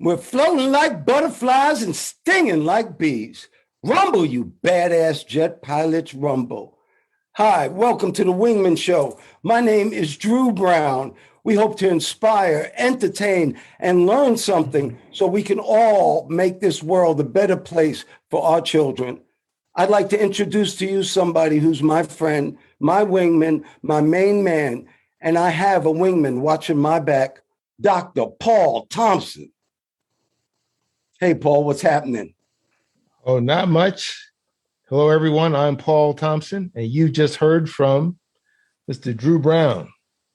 We're floating like butterflies and stinging like bees. Rumble, you badass jet pilots, rumble. Hi, welcome to the Wingman Show. My name is Drew Brown. We hope to inspire, entertain, and learn something so we can all make this world a better place for our children. I'd like to introduce to you somebody who's my friend, my wingman, my main man, and I have a wingman watching my back, Dr. Paul Thompson. Hey, Paul, what's happening? Oh, not much. Hello, everyone. I'm Paul Thompson, and you just heard from Mr. Drew Brown,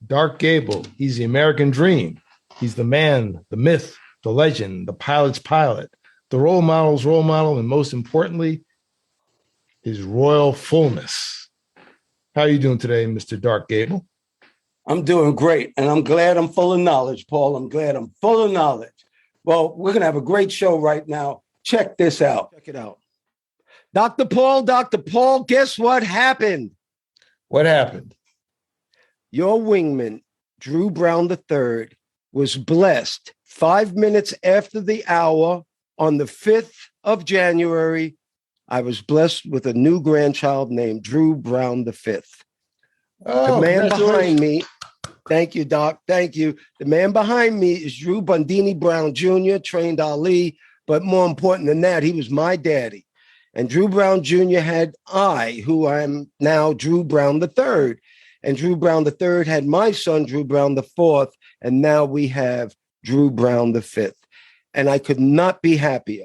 Dark Gable. He's the American dream. He's the man, the myth, the legend, the pilot's pilot, the role model's role model, and most importantly, his royal fullness. How are you doing today, Mr. Dark Gable? I'm doing great, and I'm glad I'm full of knowledge, Paul. I'm glad I'm full of knowledge. Well, we're going to have a great show right now. Check this out. Check it out. Dr. Paul, guess what happened? What happened? Your wingman, Drew Brown III, was blessed 5 minutes after the hour on the 5th of January. I was blessed with a new grandchild named Drew Brown V. The man behind me, thank you, Doc, thank you. The man behind me is Drew Bundini Brown Jr., trained Ali, but more important than that, he was my daddy. And Drew Brown Jr. had I, who I am now Drew Brown III. And Drew Brown III had my son, Drew Brown IV, and now we have Drew Brown V. And I could not be happier.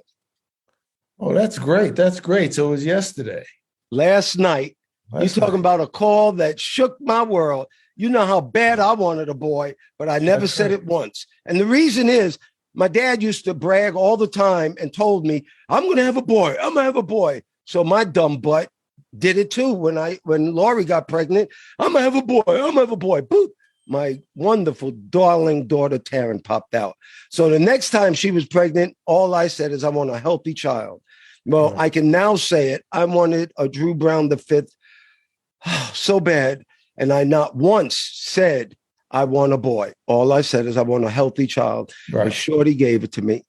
Oh, that's great. That's great. So it was yesterday. Last night. You're talking about a call that shook my world. You know how bad I wanted a boy, but I never said it once. And the reason is my dad used to brag all the time and told me, I'm going to have a boy. I'm going to have a boy. So my dumb butt did it too. When Laurie got pregnant, I'm going to have a boy. I'm going to have a boy. Boop. My wonderful, darling daughter, Taryn, popped out. So the next time she was pregnant, all I said is I want a healthy child. Well, right. I can now say it. I wanted a Drew Brown V so bad. And I not once said, I want a boy. All I said is I want a healthy child. Right. And Shorty gave it to me.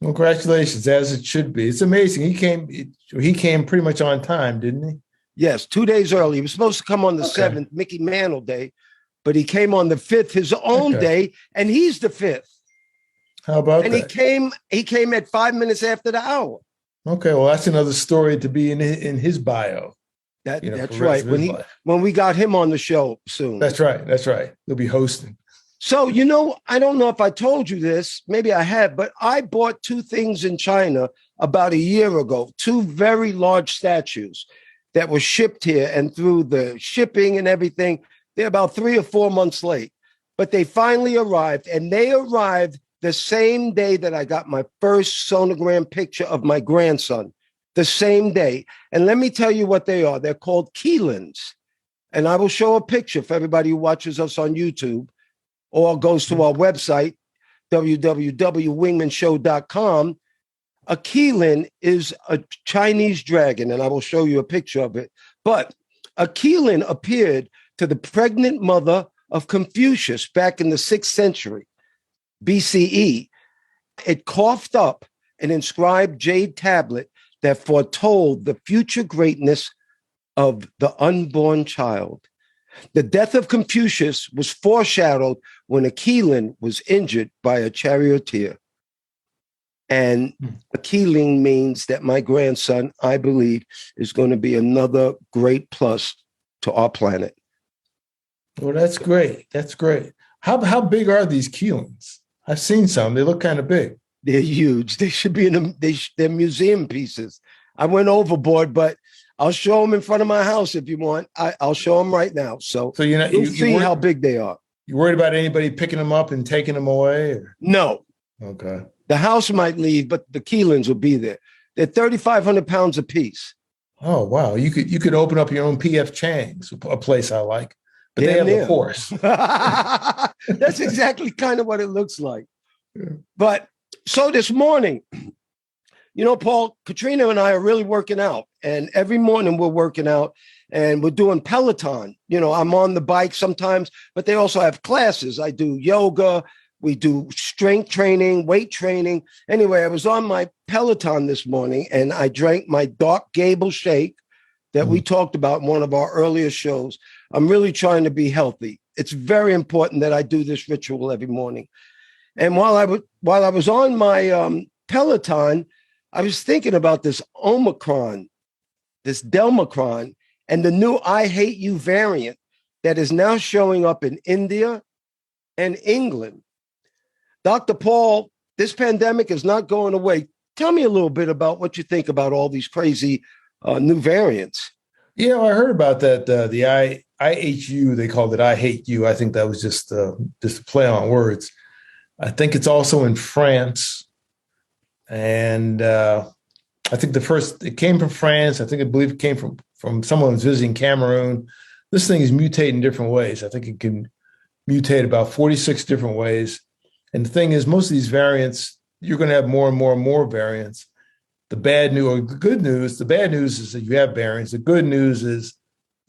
Congratulations, as it should be. It's amazing. He came pretty much on time, didn't he? Yes, 2 days early. He was supposed to come on the 7th, Mickey Mantle Day, but he came on the 5th, his own day, and he's the 5th. How about that? And he came at 5 minutes after the hour. Okay, well, that's another story to be in his bio. That's right. When we got him on the show soon. That's right. He'll be hosting. So, I don't know if I told you this, maybe I have, but I bought two things in China about a year ago, two very large statues that were shipped here, and through the shipping and everything, they're about 3 or 4 months late, but they finally arrived, and they arrived the same day that I got my first sonogram picture of my grandson. The same day. And let me tell you what they are. They're called Qilins. And I will show a picture for everybody who watches us on YouTube or goes to our website, www.wingmenshow.com. A Qilin is a Chinese dragon, and I will show you a picture of it. But a Qilin appeared to the pregnant mother of Confucius back in the 6th century BCE. It coughed up an inscribed jade tablet that foretold the future greatness of the unborn child. The death of Confucius was foreshadowed when a Qilin was injured by a charioteer. And a Qilin means that my grandson, I believe, is going to be another great plus to our planet. Well, that's great. That's great. How big are these Qilins? I've seen some. They look kind of big. They're huge. They should be they're museum pieces. I went overboard, but I'll show them in front of my house if you want. I'll show them right now. So you'll see how big they are. You worried about anybody picking them up and taking them away? Or? No. Okay. The house might leave, but the Qilins will be there. They're 3,500 pounds a piece. Oh, wow. You could open up your own P.F. Chang's, a place I like. But they have a horse. That's exactly kind of what it looks like. Yeah. But so this morning, Paul, Katrina and I are really working out. And every morning we're working out and we're doing Peloton. I'm on the bike sometimes, but they also have classes. I do yoga. We do strength training, weight training. Anyway, I was on my Peloton this morning and I drank my dark Gable shake that we talked about in one of our earlier shows. I'm really trying to be healthy. It's very important that I do this ritual every morning. And while I was on my Peloton, I was thinking about this Omicron, this Delmicron, and the new I Hate You variant that is now showing up in India and England. Dr. Paul, this pandemic is not going away. Tell me a little bit about what you think about all these crazy new variants. Yeah, I heard about that. The IHU, they called it I Hate You. I think that was just a play on words. I think it's also in France. And I think it came from France. I believe it came from someone who's visiting Cameroon. This thing is mutating in different ways. I think it can mutate about 46 different ways. And the thing is, most of these variants, you're going to have more and more and more variants. The bad news, or the good news, the bad news is that you have variants. The good news is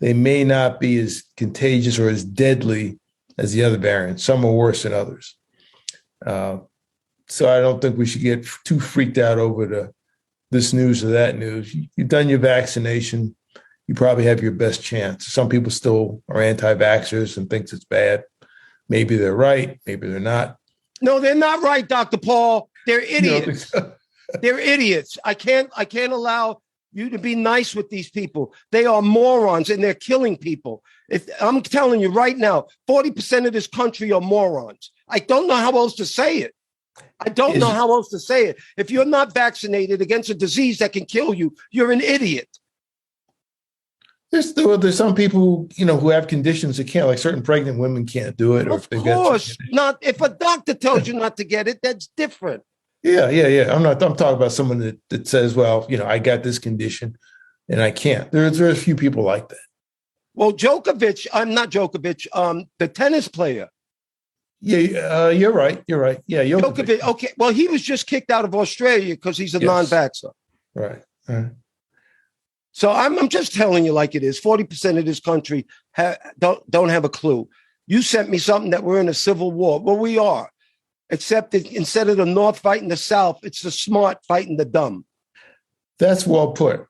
they may not be as contagious or as deadly as the other variants. Some are worse than others. So I don't think we should get too freaked out over this news or that news. You've done your vaccination. You probably have your best chance. Some people still are anti-vaxxers and thinks it's bad. Maybe they're right. Maybe they're not. No, they're not right, Dr. Paul. They're idiots. They're idiots. I can't allow you to be nice with these people. They are morons and they're killing people. If I'm telling you right now, 40% of this country are morons. I don't know how else to say it. If you're not vaccinated against a disease that can kill you, you're an idiot. There's some people, who have conditions that can't, like certain pregnant women can't do it. Of course not. If a doctor tells you not to get it, that's different. Yeah. I'm talking about someone that says, well, I got this condition and I can't. There's a few people like that. Well, Djokovic, the tennis player. Yeah, you're right. Yeah, Djokovic. Okay, well, he was just kicked out of Australia because he's a non-vaxxer. Right. So I'm just telling you like it is. 40% of this country don't have a clue. You sent me something that we're in a civil war. Well, we are. Except that instead of the North fighting the South, it's the smart fighting the dumb. That's well put.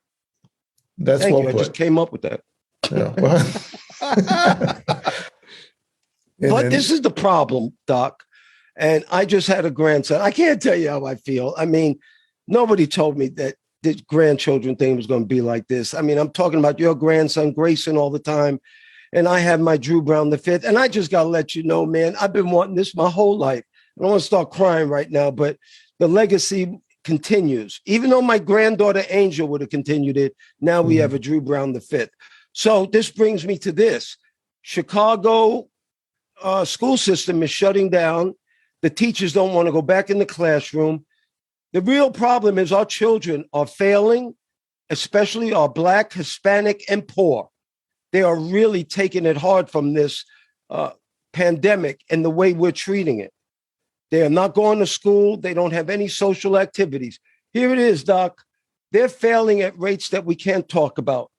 Thank you. I just came up with that. Yeah, well. But this is the problem, Doc. And I just had a grandson. I can't tell you how I feel. I mean, nobody told me that the grandchildren thing was going to be like this. I mean, I'm talking about your grandson, Grayson, all the time. And I have my Drew Brown the Fifth. And I just got to let you know, man, I've been wanting this my whole life. I don't want to start crying right now, but the legacy continues. Even though my granddaughter Angel would have continued it, now we have a Drew Brown the Fifth. So this brings me to this. Chicago school system is shutting down. The teachers don't want to go back in the classroom. The real problem is our children are failing, especially our Black, Hispanic, and poor. They are really taking it hard from this pandemic and the way we're treating it. They are not going to school. They don't have any social activities. Here it is, Doc. They're failing at rates that we can't talk about.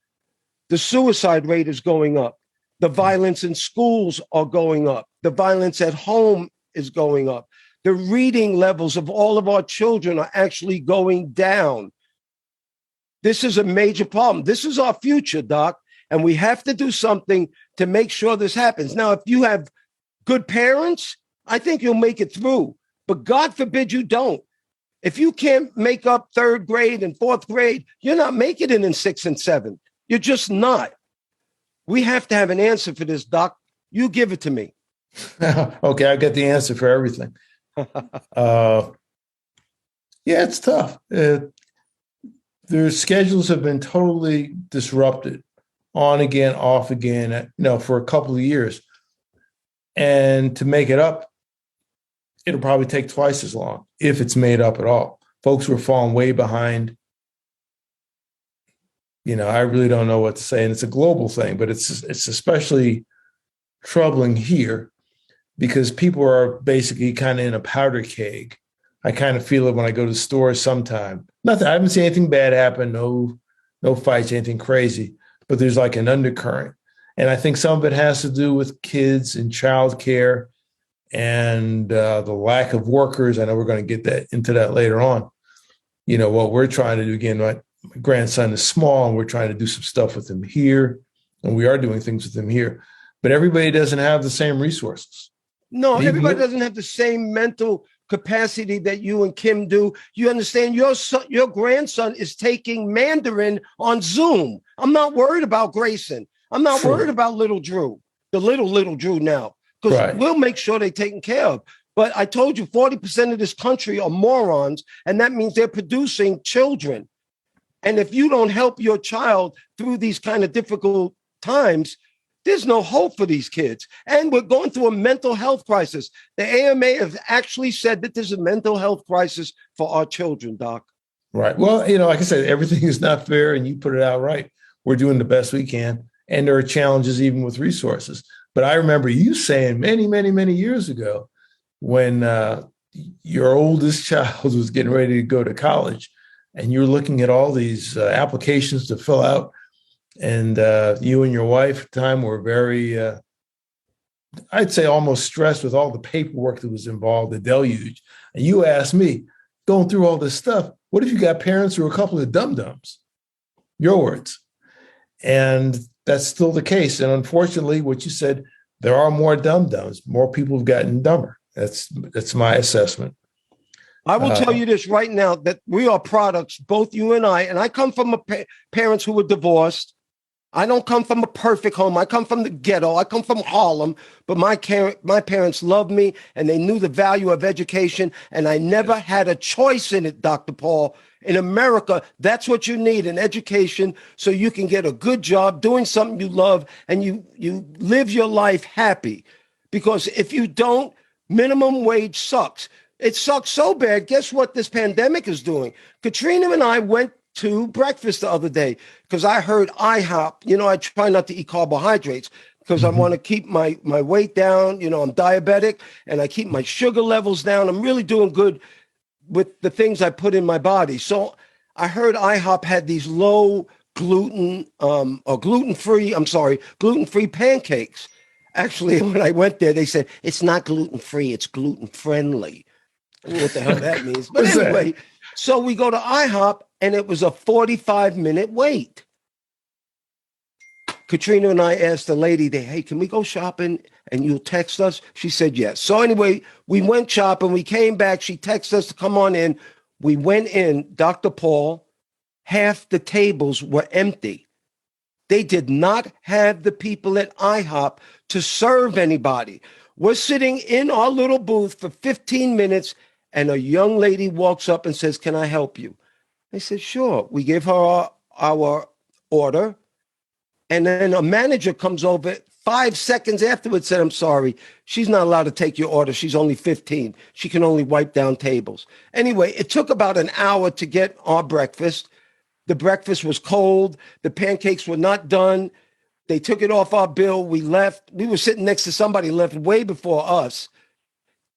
The suicide rate is going up. The violence in schools are going up. The violence at home is going up. The reading levels of all of our children are actually going down. This is a major problem. This is our future, Doc, and we have to do something to make sure this happens. Now, if you have good parents, I think you'll make it through, but God forbid you don't. If you can't make up third grade and fourth grade, you're not making it in 6th and 7th. You're just not. We have to have an answer for this, Doc. You give it to me. Okay, I got the answer for everything. Yeah, it's tough. Their schedules have been totally disrupted, on again, off again, for a couple of years. And to make it up, it'll probably take twice as long if it's made up at all. Folks were falling way behind. I really don't know what to say. And it's a global thing, but it's especially troubling here because people are basically kind of in a powder keg. I kind of feel it when I go to stores sometime. Nothing, I haven't seen anything bad happen, no fights, anything crazy, but there's like an undercurrent. And I think some of it has to do with kids and childcare and the lack of workers. I know we're going to get into that later on. What we're trying to do, again, my grandson is small and we're trying to do some stuff with him here, and we are doing things with him here, but everybody doesn't have the same resources. No, everybody doesn't have the same mental capacity that you and Kim do. You understand? Your grandson is taking Mandarin on Zoom. I'm not worried about Grayson. I'm not worried about little Drew, the little Drew now, because we'll make sure they're taken care of. But I told you 40% of this country are morons, and that means they're producing children. And if you don't help your child through these kind of difficult times, there's no hope for these kids. And we're going through a mental health crisis. The AMA has actually said that there's a mental health crisis for our children, Doc. Right. Well, like I said, everything is not fair, and you put it out right. We're doing the best we can, and there are challenges even with resources. But I remember you saying many, many, many years ago, when your oldest child was getting ready to go to college, and you're looking at all these applications to fill out, and you and your wife at the time were very, I'd say almost stressed with all the paperwork that was involved, the deluge. And you asked me, going through all this stuff, what if you got parents who are a couple of dum-dums? Your words. And that's still the case. And unfortunately, what you said, there are more dum-dums. More people have gotten dumber. That's my assessment. I will tell you this right now, that we are products, both you and I come from parents who were divorced. I don't come from a perfect home. I come from the ghetto. I come from Harlem, but my parents loved me, and they knew the value of education, and I never had a choice in it, Dr. Paul. In America, that's what you need, an education, so you can get a good job doing something you love, and you live your life happy. Because if you don't, minimum wage sucks. It sucks so bad. Guess what this pandemic is doing? Katrina and I went to breakfast the other day because I heard IHOP. I try not to eat carbohydrates because I want to keep my weight down. I'm diabetic, and I keep my sugar levels down. I'm really doing good with the things I put in my body. So I heard IHOP had these low gluten or gluten-free pancakes. Actually, when I went there, they said, it's not gluten-free, it's gluten-friendly. I don't know what the hell that means. But anyway, so we go to IHOP, and it was a 45-minute wait. Katrina and I asked the lady, hey, can we go shopping and you'll text us? She said yes. So anyway, we went shopping. We came back. She texted us to come on in. We went in. Dr. Paul, half the tables were empty. They did not have the people at IHOP to serve anybody. We're sitting in our little booth for 15 minutes, and a young lady walks up and says, can I help you? I said, sure. We gave her our order. And then a manager comes over 5 seconds afterwards, said, I'm sorry, she's not allowed to take your order. She's only 15. She can only wipe down tables. Anyway, it took about an hour to get our breakfast. The breakfast was cold. The pancakes were not done. They took it off our bill. We left. We were sitting next to somebody who left way before us.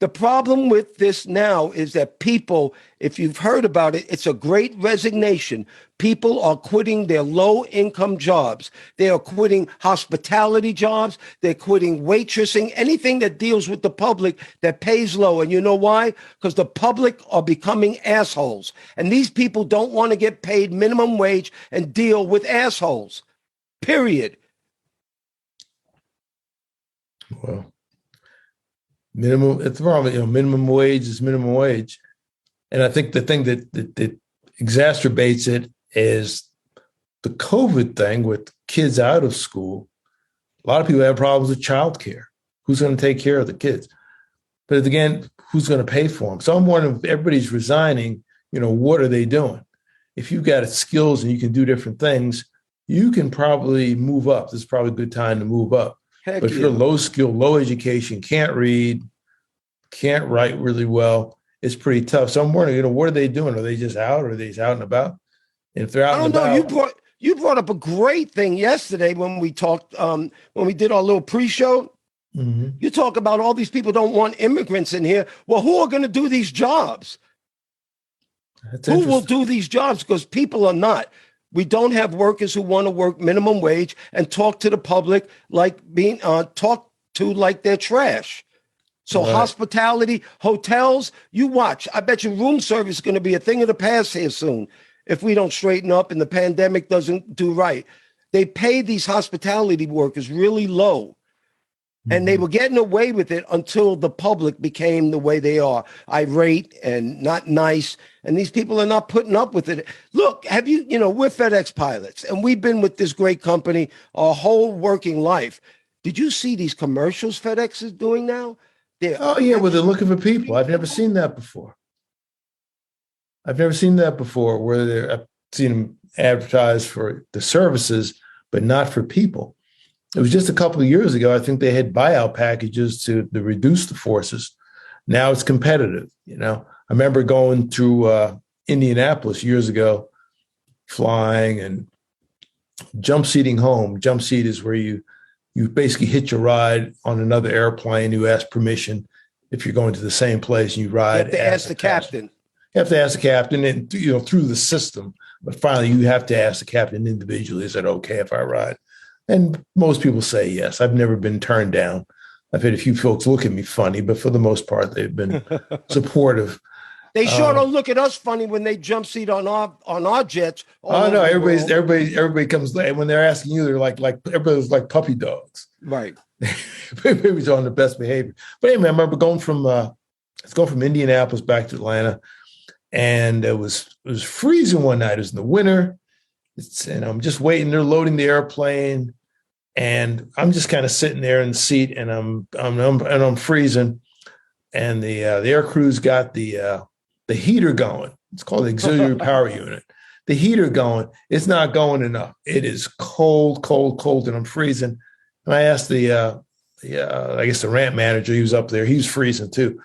The problem with this now is that people, if you've heard about it, it's a great resignation. People are quitting their low-income jobs. They are quitting hospitality jobs. They're quitting waitressing, anything that deals with the public that pays low. And you know why? Because the public are becoming assholes. And these people don't want to get paid minimum wage and deal with assholes. Period. Well, it's wrong. Minimum wage is minimum wage. And I think the thing that exacerbates it is the COVID thing with kids out of school. A lot of people have problems with childcare. Who's going to take care of the kids? But again, who's going to pay for them? So I'm wondering if everybody's resigning, what are they doing? If you've got skills and you can do different things, you can probably move up. This is probably a good time to move up. But if you're low skill, low education, can't read, can't write really well, it's pretty tough. So I'm wondering, what are they doing? Are they just out? Or are they just out and about? And if they're out and about, I don't know. You brought up a great thing yesterday when we talked, when we did our little pre-show. Mm-hmm. You talk about all these people don't want immigrants in here. Well, who are going to do these jobs? Who will do these jobs? Because people are not. We don't have workers who want to work minimum wage and talk to the public like being talked to like they're trash. So hospitality, hotels, you watch. I bet you room service is going to be a thing of the past here soon if we don't straighten up and the pandemic doesn't do right. They pay these hospitality workers really low. And they were getting away with it until the public became the way they are, irate and not nice. And these people are not putting up with it. Look, we're FedEx pilots, and we've been with this great company our whole working life. Did you see these commercials FedEx is doing now? They're looking for people. I've never seen that before. Where I've seen them advertise for the services, but not for people. It was just a couple of years ago. I think they had buyout packages to reduce the forces. Now it's competitive. I remember going to Indianapolis years ago, flying and jump seating home. Jump seat is where you basically hitch a ride on another airplane. You ask permission if you're going to the same place, and you ride. You have to ask the captain. You have to ask the captain, and through the system. But finally, you have to ask the captain individually. Is it okay if I ride? And most people say yes. I've never been turned down. I've had a few folks look at me funny, but for the most part, they've been supportive. They sure don't look at us funny when they jump seat on our jets. Oh no, everybody comes when they're asking you. They're like everybody's like puppy dogs, right? Everybody's on the best behavior. But anyway, I remember going from Indianapolis back to Atlanta, and it was freezing one night. It was in the winter. And I'm just waiting. They're loading the airplane, and I'm just kind of sitting there in the seat, and I'm freezing. And the air crew's got the heater going. It's called the auxiliary power unit. The heater going. It's not going enough. It is cold, and I'm freezing. And I asked I guess the ramp manager. He was up there. He was freezing too.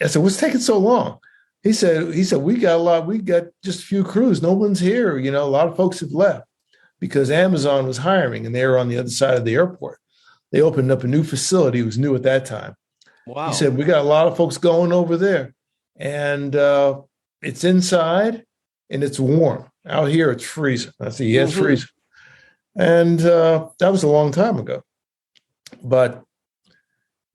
I said, "What's taking so long?" He said, we got just a few crews. No one's here. A lot of folks have left because Amazon was hiring, and they were on the other side of the airport. They opened up a new facility. It was new at that time. Wow. He said, we got a lot of folks going over there, and it's inside and it's warm. Out here, it's freezing. I said, yeah, it's freezing. And that was a long time ago. But,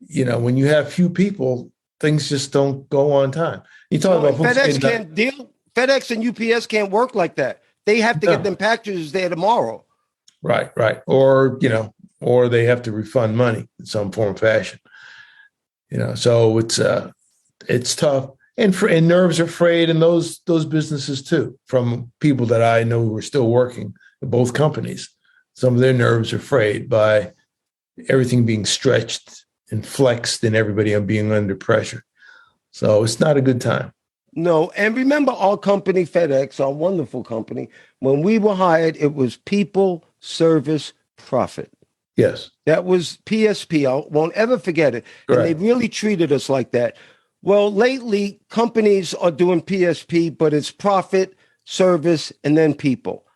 when you have few people, things just don't go on time. You talk about FedEx can't deal. FedEx and UPS can't work like that. They have to get them packages there tomorrow. Right. Or they have to refund money in some form or fashion. So it's tough, and nerves are frayed in those businesses too. From people that I know who are still working at both companies, some of their nerves are frayed by everything being stretched and flexed, and everybody being under pressure. So it's not a good time. No. And remember our company, FedEx, our wonderful company, when we were hired, it was people, service, profit. Yes. That was PSP. I won't ever forget it. Right. And they really treated us like that. Well, lately, companies are doing PSP, but it's profit, service, and then people.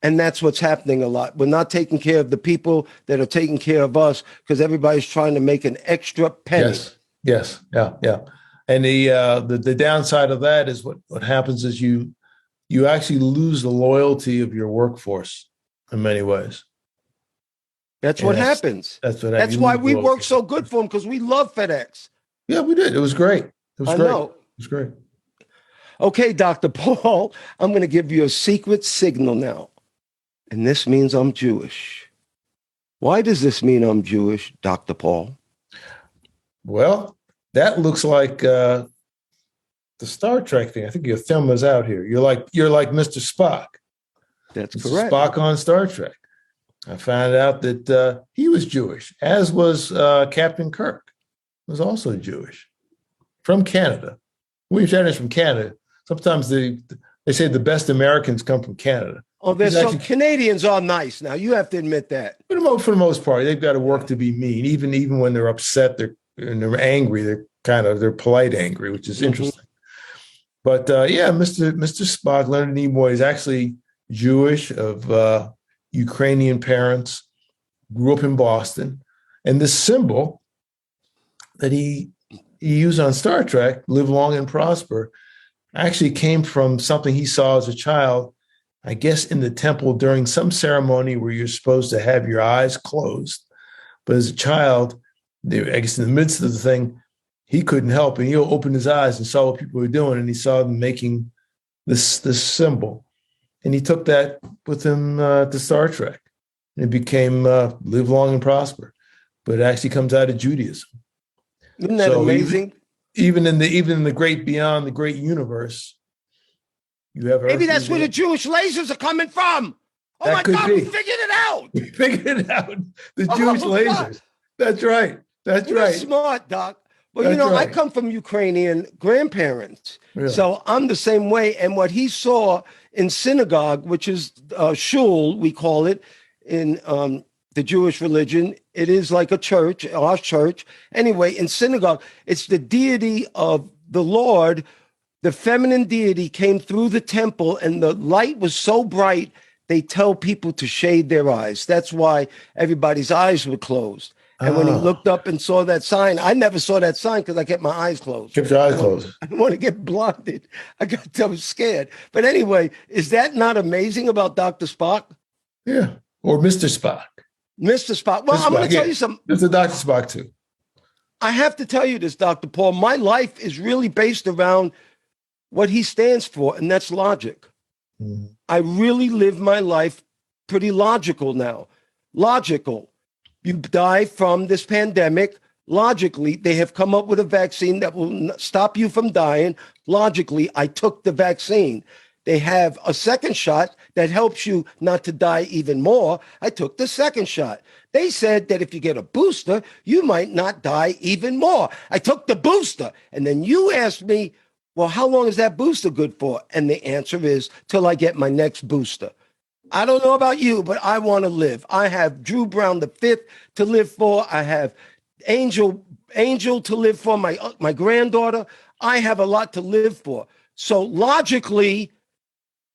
And that's what's happening a lot. We're not taking care of the people that are taking care of us because everybody's trying to make an extra penny. Yes. Yeah. And the downside of that is what happens is you actually lose the loyalty of your workforce in many ways. That's what happens. That's why we work so good for them, because we love FedEx. Yeah, we did. It was great. I know. It was great. Okay, Dr. Paul, I'm going to give you a secret signal now. And this means I'm Jewish. Why does this mean I'm Jewish, Dr. Paul? Well, that looks like the Star Trek thing. I think your thumb is out here. You're like Mr. Spock. That's Mr. correct. Spock on Star Trek. I found out that he was Jewish, as was Captain Kirk. Was also Jewish, from Canada. William Shatner's from Canada. Sometimes they say the best Americans come from Canada. Oh, Canadians are nice now. You have to admit that. For the most part, they've got to work to be mean. Even when they're upset, they're angry. They're polite angry, which is interesting. But Mr. Spock, Leonard Nimoy, is actually Jewish, of Ukrainian parents, grew up in Boston, and this symbol that he used on Star Trek, "Live Long and Prosper," actually came from something he saw as a child, I guess in the temple during some ceremony where you're supposed to have your eyes closed. But as a child, I guess in the midst of the thing, he couldn't help, and he opened his eyes and saw what people were doing, and he saw them making this symbol, and he took that with him to Star Trek, and it became Live Long and Prosper, but it actually comes out of Judaism. Isn't that amazing? Even in the great beyond, the great universe, you have maybe that's where the Jewish lasers are coming from. Oh that my God, we figured it out. We figured it out. The Jewish lasers. God. That's right. That's You're right. Smart, Doc. But that's right. I come from Ukrainian grandparents. Really? So I'm the same way. And what he saw in synagogue, which is shul, we call it in the Jewish religion, it is like a church, our church. Anyway, in synagogue, it's the deity of the Lord. The feminine deity came through the temple, and the light was so bright, they tell people to shade their eyes. That's why everybody's eyes were closed. And when he looked up and saw that sign, I never saw that sign because I kept my eyes closed. Kept your eyes closed. I didn't want to get blinded. I was scared. But anyway, is that not amazing about Dr. Spock? Yeah. Or Mr. Spock. Mr. Spock. Well, I'm going to tell you something. There's a Dr. Spock too. I have to tell you this, Dr. Paul. My life is really based around what he stands for, and that's logic. Mm-hmm. I really live my life pretty logical now. Logical. You die from this pandemic. Logically, they have come up with a vaccine that will stop you from dying. Logically, I took the vaccine. They have a second shot that helps you not to die even more. I took the second shot. They said that if you get a booster, you might not die even more. I took the booster. And then you asked me, well, how long is that booster good for? And the answer is till I get my next booster. I don't know about you, but I want to live. I have Drew Brown V to live for. I have Angel to live for, my granddaughter. I have a lot to live for. So logically,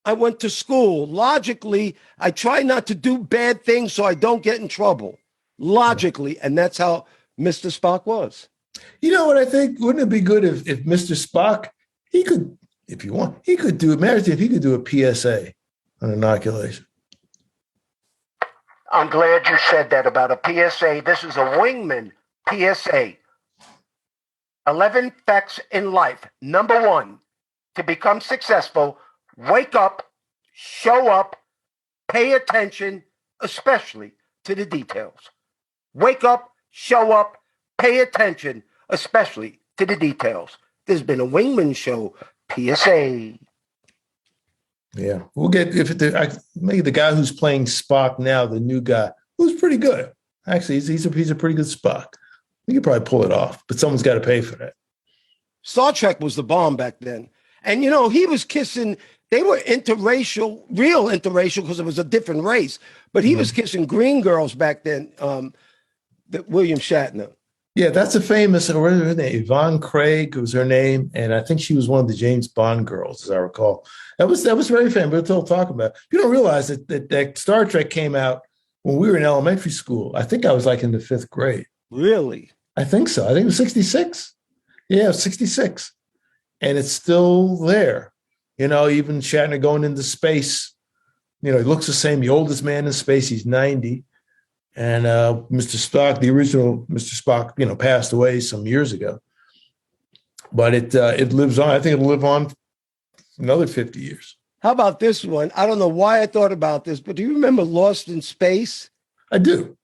I went to school. Logically, I try not to do bad things so I don't get in trouble. Logically, and that's how Mr. Spock was. You know what I think? Wouldn't it be good if Mr. Spock, he could, if you want, he could do, imagine if he could do a PSA on inoculation. I'm glad you said that about a PSA. This is a Wingman PSA. 11 facts in life. Number 1, to become successful, wake up, show up, pay attention, especially to the details. Wake up, show up, pay attention, especially to the details. There's been a Wingman show, PSA. Yeah, we'll get maybe the guy who's playing Spock now, the new guy, who's pretty good. Actually, he's a pretty good Spock. You could probably pull it off, but someone's got to pay for that. Star Trek was the bomb back then, and he was kissing. They were interracial, real interracial, because it was a different race. But he was kissing green girls back then. William Shatner. Yeah, that's a famous. What was her name? Yvonne Craig was her name, and I think she was one of the James Bond girls, as I recall. That was very famous. We're still talking about. You don't realize that Star Trek came out when we were in elementary school. I think I was like in the 5th grade. Really? I think so. I think it was 66. Yeah, 66, and it's still there. Even Shatner going into space. He looks the same. The oldest man in space. He's 90. And Mr. Spock, the original Mr. Spock, passed away some years ago. But it lives on. I think it'll live on another 50 years. How about this one? I don't know why I thought about this, but do you remember Lost in Space? I do.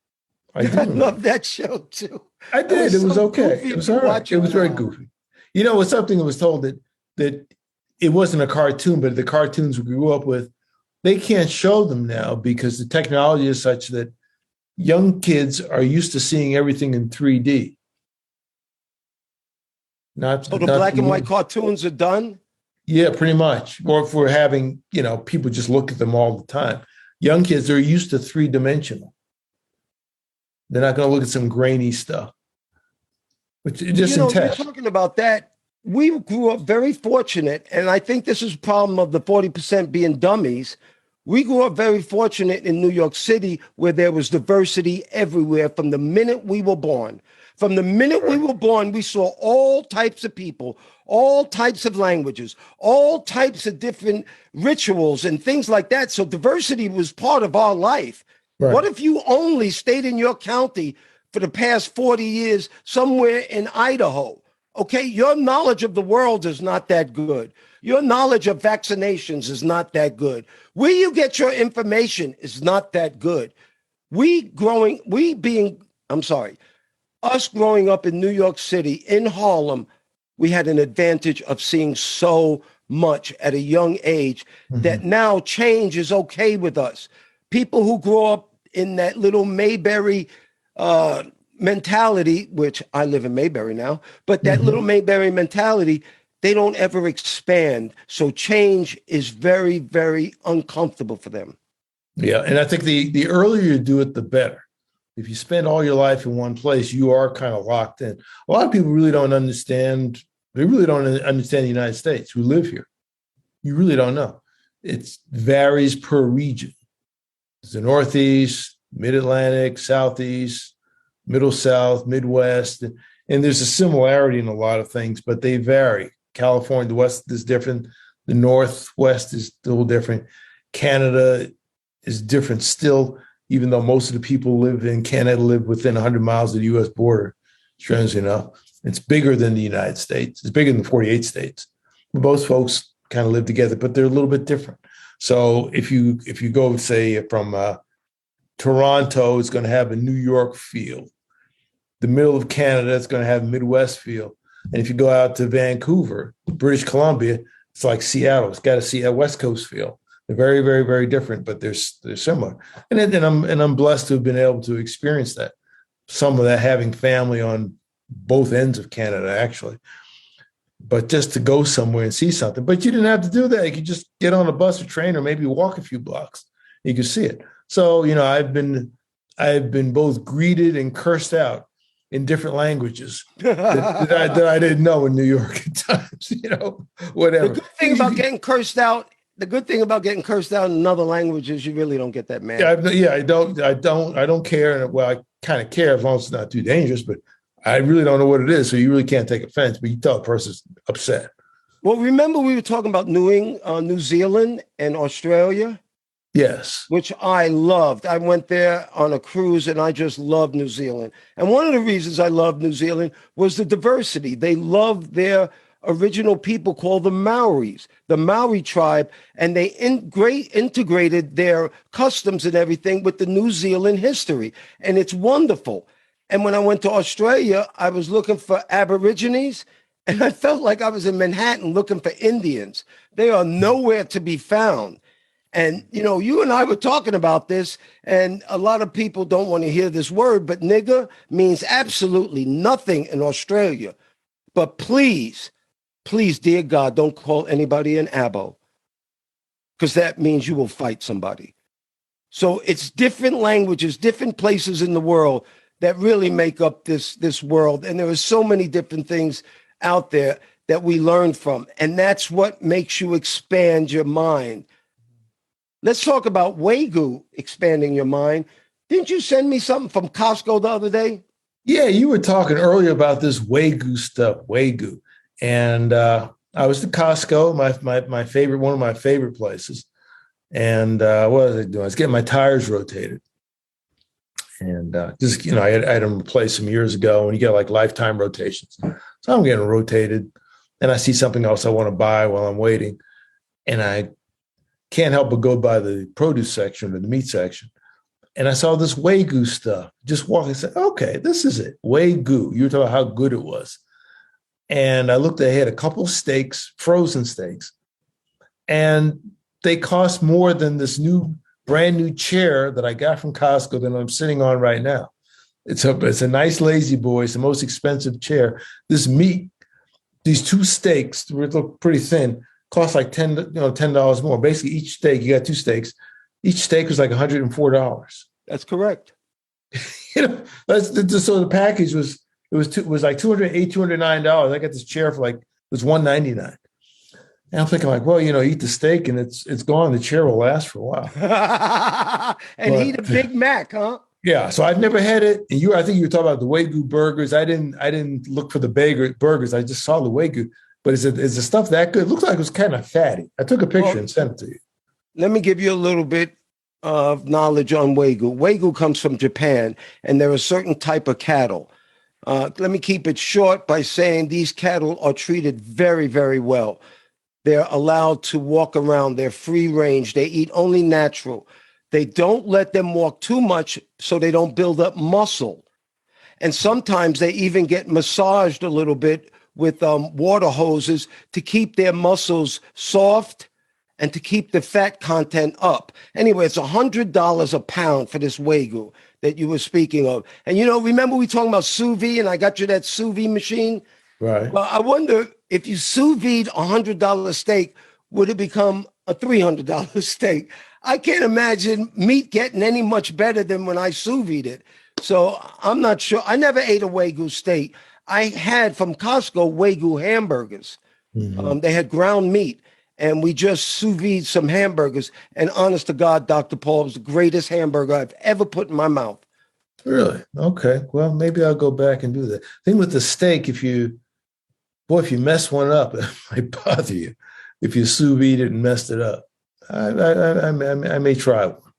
I love that show too. I did. It was okay. It was all right. It was very goofy. It's something that was told that it wasn't a cartoon, but the cartoons we grew up with, they can't show them now because the technology is such that young kids are used to seeing everything in 3D. So the black and white cartoons are done? Yeah, pretty much. Or if we're having, people just look at them all the time. Young kids are used to 3-dimensional. They're not going to look at some grainy stuff. Which just in test. You're talking about that. We grew up very fortunate, and I think this is a problem of the 40% being dummies. We grew up very fortunate in New York City where there was diversity everywhere from the minute we were born. From the minute we were born, we saw all types of people, all types of languages, all types of different rituals and things like that. So diversity was part of our life. Right. What if you only stayed in your county for the past 40 years somewhere in Idaho Okay, your knowledge of the world is not that good. Your knowledge of vaccinations is not that good. Where you get your information is not that good. Us growing up in New York City, in Harlem, we had an advantage of seeing so much at a young age that now change is okay with us. People who grow up in that little Mayberry mentality, which I live in Mayberry now, but that little Mayberry mentality, they don't ever expand. So change is very, very uncomfortable for them. Yeah. And I think the earlier you do it, the better. If you spend all your life in one place, you are kind of locked in. A lot of people really don't understand. They really don't understand the United States who live here. You really don't know. It varies per region. It's the Northeast, Mid-Atlantic, Southeast, Middle South, Midwest. And there's a similarity in a lot of things, but they vary. California, the West is different. The Northwest is still different. Canada is different still, even though most of the people live in Canada live within 100 miles of the U.S. border. Strangely enough, it's bigger than the United States. It's bigger than 48 states. Most folks kind of live together, but they're a little bit different. So if you go, say, from Toronto, it's going to have a New York feel. The middle of Canada, it's going to have a Midwest feel. And if you go out to Vancouver, British Columbia, it's like Seattle. It's got a West Coast feel. They're very, very, very different, but they're similar. And I'm blessed to have been able to experience that. Some of that, having family on both ends of Canada, actually. But just to go somewhere and see something. But you didn't have to do that. You could just get on a bus or train or maybe walk a few blocks. You could see it. So, I've been both greeted and cursed out in different languages that I didn't know in New York at times, whatever. The good thing about getting cursed out in another language is you really don't get that mad. I don't care. Well, I kind of care as long as it's not too dangerous, but I really don't know what it is. So you really can't take offense, but you tell a person's upset. Well, remember we were talking about New Zealand and Australia? Yes. Which I loved. I went there on a cruise and I just loved New Zealand. And one of the reasons I loved New Zealand was the diversity. They loved their original people called the Maoris, the Maori tribe, and they integrated their customs and everything with the New Zealand history. And it's wonderful. And when I went to Australia, I was looking for Aborigines, and I felt like I was in Manhattan looking for Indians. They are nowhere to be found. And, you and I were talking about this, and a lot of people don't want to hear this word, but nigger means absolutely nothing in Australia. But please, dear God, don't call anybody an abo, because that means you will fight somebody. So it's different languages, different places in the world that really make up this world. And there are so many different things out there that we learn from. And that's what makes you expand your mind. Let's talk about WAYGU expanding your mind. Didn't you send me something from Costco the other day? Yeah, you were talking earlier about this WAYGU stuff, WAYGU. And I was at Costco, my favorite, one of my favorite places. And what was I doing? I was getting my tires rotated. And I had them replaced some years ago, and you get like lifetime rotations. So I'm getting rotated, and I see something else I want to buy while I'm waiting. And I can't help but go by the produce section or the meat section. And I saw this WAYGU stuff. Just walking, I said, okay, this is it. WAYGU. You were talking about how good it was. And I looked ahead, a couple steaks, frozen steaks, and they cost more than this brand new chair that I got from Costco that I'm sitting on right now. It's a nice lazy boy. It's the most expensive chair. This meat, these two steaks, they look pretty thin, cost like $10 more. Basically, each steak, you got two steaks. Each steak was like $104. That's correct. So the package was like $209. I got this chair for it was $199. And I'm thinking well, eat the steak and it's gone. The chair will last for a while. And eat a Big Mac, huh? Yeah. So I've never had it. And I think you were talking about the WAYGU burgers. I didn't look for the burgers. I just saw the WAYGU. But is the stuff that good? It looks like it was kind of fatty. I took a picture and sent it to you. Let me give you a little bit of knowledge on WAYGU. WAYGU comes from Japan, and they're a certain type of cattle. Let me keep it short by saying these cattle are treated very, very well. They're allowed to walk around. They're free range. They eat only natural. They don't let them walk too much so they don't build up muscle. And sometimes they even get massaged a little bit with water hoses to keep their muscles soft and to keep the fat content up. Anyway, it's $100 a pound for this Wagyu that you were speaking of. And, remember we talking about sous vide and I got you that sous vide machine? Right. Well, I wonder if you sous vide $100 steak, would it become a $300 steak? I can't imagine meat getting any much better than when I sous vide it. So I'm not sure. I never ate a Wagyu steak. I had from Costco Wagyu hamburgers. Mm-hmm. They had ground meat, and we just sous vide some hamburgers. And honest to God, Dr. Paul, it was the greatest hamburger I've ever put in my mouth. Really? Okay. Well, maybe I'll go back and do that. Thing with the steak, if you mess one up, it might bother you. If you sous vide it and messed it up, I may try one.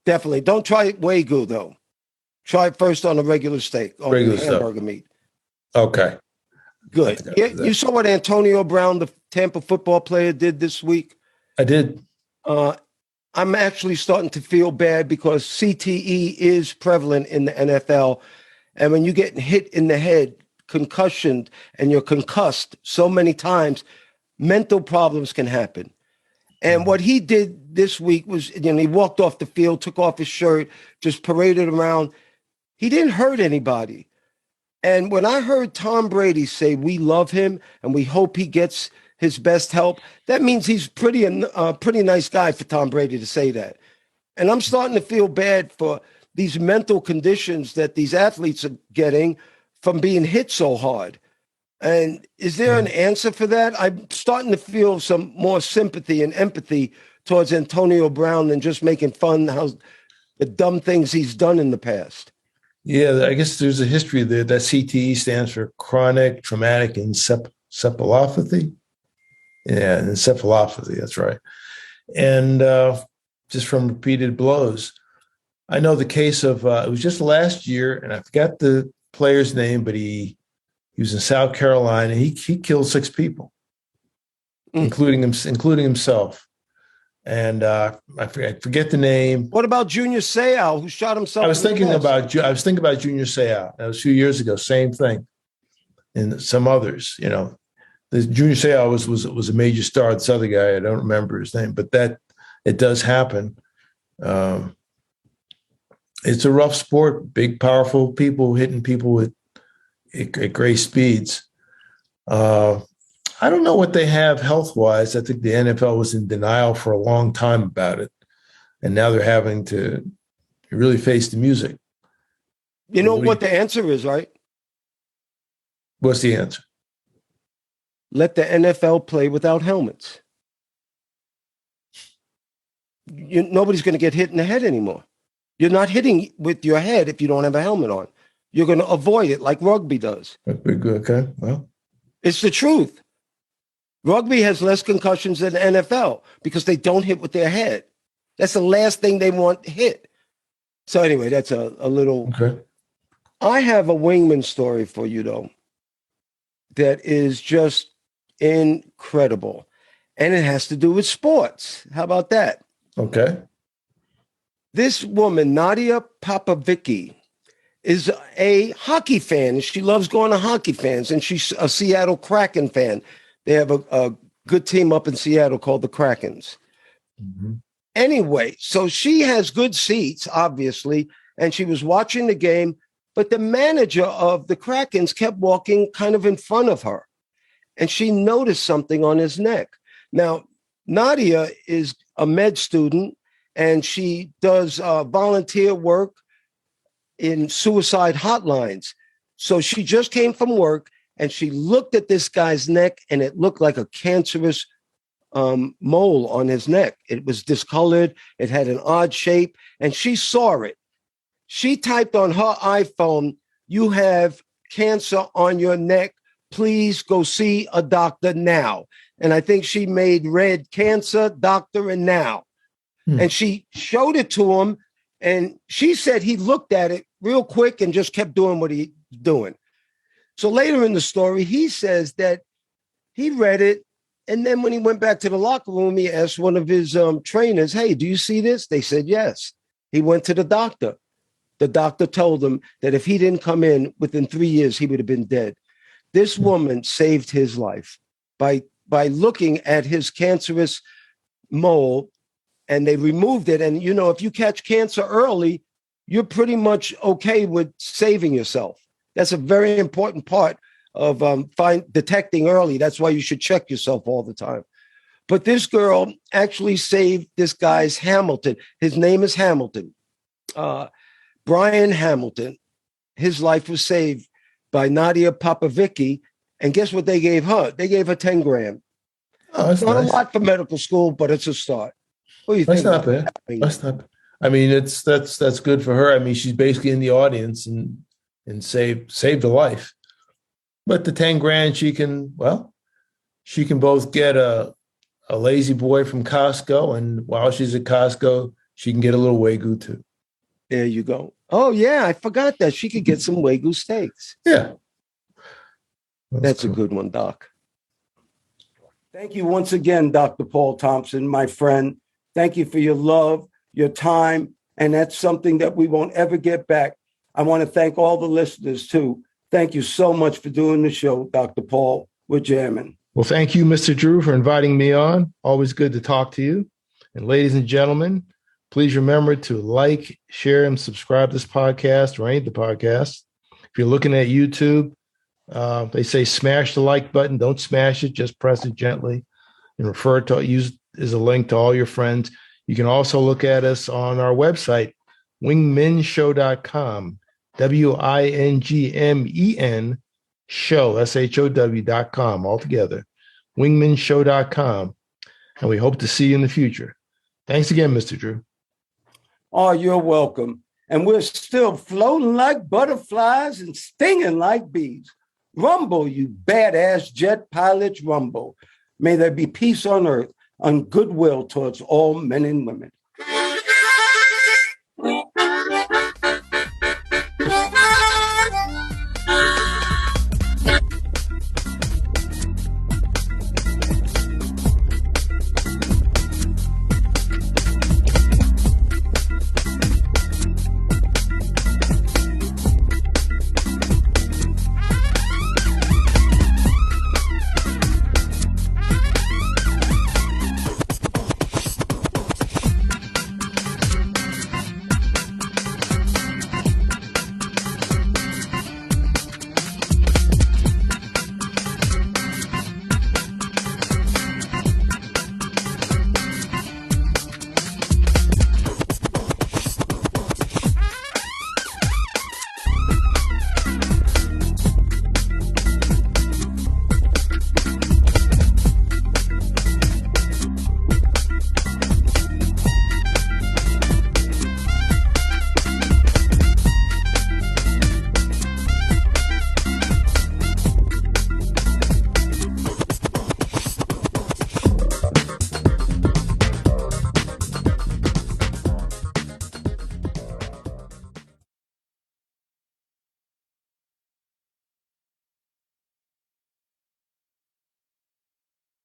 Definitely. Don't try Wagyu, though. Try it first on a regular steak, on Regular hamburger meat. Okay. Good. You saw what Antonio Brown, the Tampa football player, did this week? I did. I'm actually starting to feel bad because CTE is prevalent in the NFL. And when you get hit in the head, concussioned, and you're concussed so many times, mental problems can happen. And what he did this week was, he walked off the field, took off his shirt, just paraded around. He didn't hurt anybody. And when I heard Tom Brady say, we love him and we hope he gets his best help, that means he's pretty nice guy for Tom Brady to say that. And I'm starting to feel bad for these mental conditions that these athletes are getting from being hit so hard. And is there an answer for that? I'm starting to feel some more sympathy and empathy towards Antonio Brown than just making fun how the dumb things he's done in the past. Yeah, I guess there's a history there. That CTE stands for chronic traumatic encephalopathy. Yeah, encephalopathy, that's right. And just from repeated blows. I know the case of, it was just last year, and I forgot the player's name, but he was in South Carolina. He killed 6 people, including himself. And I forget the name. What about Junior Seau, who shot himself? I was thinking about Junior Seau. That was a few years ago. Same thing, and some others. The Junior Seau was a major star. This other guy, I don't remember his name, but that it does happen. It's a rough sport. Big, powerful people hitting people at great speeds. I don't know what they have health-wise. I think the NFL was in denial for a long time about it. And now they're having to really face the music. You know what the answer is, right? What's the answer? Let the NFL play without helmets. Nobody's going to get hit in the head anymore. You're not hitting with your head if you don't have a helmet on. You're going to avoid it like rugby does. Okay, well. It's the truth. Rugby has less concussions than the NFL because they don't hit with their head. That's the last thing they want hit. So anyway, that's a little... Okay. I have a wingman story for you, though, that is just incredible. And it has to do with sports. How about that? Okay. This woman, Nadia Popovici, is a hockey fan. She loves going to hockey fans, and she's a Seattle Kraken fan. They have a good team up in Seattle called the Krakens. Mm-hmm. Anyway, so she has good seats, obviously, and she was watching the game, but the manager of the Krakens kept walking kind of in front of her, and she noticed something on his neck. Now, Nadia is a med student, and she does volunteer work in suicide hotlines. So she just came from work, and she looked at this guy's neck, and it looked like a cancerous mole on his neck. It was discolored. It had an odd shape, and she saw it. She typed on her iPhone, "You have cancer on your neck. Please go see a doctor now." And I think she made red cancer, doctor, and now. And she showed it to him, and she said he looked at it real quick and just kept doing what he's doing. So later in the story, he says that he read it. And then when he went back to the locker room, he asked one of his trainers, hey, do you see this? They said, yes. He went to the doctor. The doctor told him that if he didn't come in within 3 years, he would have been dead. This woman saved his life by looking at his cancerous mole, and they removed it. And, if you catch cancer early, you're pretty much okay with saving yourself. That's a very important part of detecting early. That's why you should check yourself all the time. But this girl actually saved this guy's Hamilton. His name is Hamilton. Brian Hamilton. His life was saved by Nadia Popovicki. And guess what they gave her? They gave her 10 grand. Oh, that's not nice. A lot for medical school, but it's a start. What do you think? That's not bad. That's not. I mean, that's good for her. I mean, she's basically in the audience and saved a life. But the 10 grand, she can both get a lazy boy from Costco, and while she's at Costco, she can get a little Wagyu too. There you go. Oh yeah, I forgot that she could get some Wagyu steaks. Yeah, that's cool. A good one, Doc. Thank you once again, Dr. Paul Thompson, my friend. Thank you for your love, your time, and that's something that we won't ever get back. I want to thank all the listeners too. Thank you so much for doing the show, Dr. Paul. We're jamming. Well, thank you, Mr. Drew, for inviting me on. Always good to talk to you. And ladies and gentlemen, please remember to like, share, and subscribe to this podcast or any of the podcasts. If you're looking at YouTube, they say smash the like button. Don't smash it. Just press it gently and use as a link to all your friends. You can also look at us on our website, wingmenshow.com, WINGMEN show, SHOW.com, altogether, wingmenshow.com. And we hope to see you in the future. Thanks again, Mr. Drew. Oh, you're welcome. And we're still floating like butterflies and stinging like bees. Rumble, you badass jet pilots, rumble. May there be peace on earth and goodwill towards all men and women.